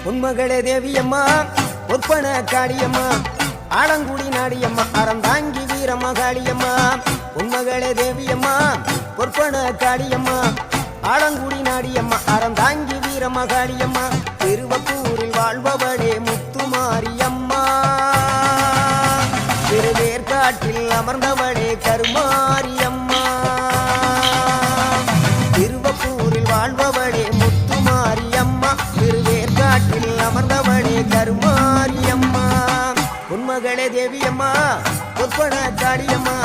உன்மகளே தேவியம்மா ஒற்பன காளியம்மா ஆலங்குடி நாடியம்மா அறந்தாங்கி வீரம்மா காளியம்மா உன்மகளே தேவியம்மா ஒற்பன காளியம்மா ஆலங்குடி நாடியம்மா அறந்தாங்கி வீரம்மா காளியம்மா திருவப்பூரில் வாழ்பவளே முத்துமாரியம்மா திருவேற்காட்டில் அமர்ந்தவளே கருமாரியம்மா திருவப்பூரில் வாழ்பவளே முத்துமாரியம்மா திருவேற்காட்டில் அமர்ந்தவளே கருமாரியம்மா உன்மகளே தேவியம்மா ஒற்பன காளியம்மா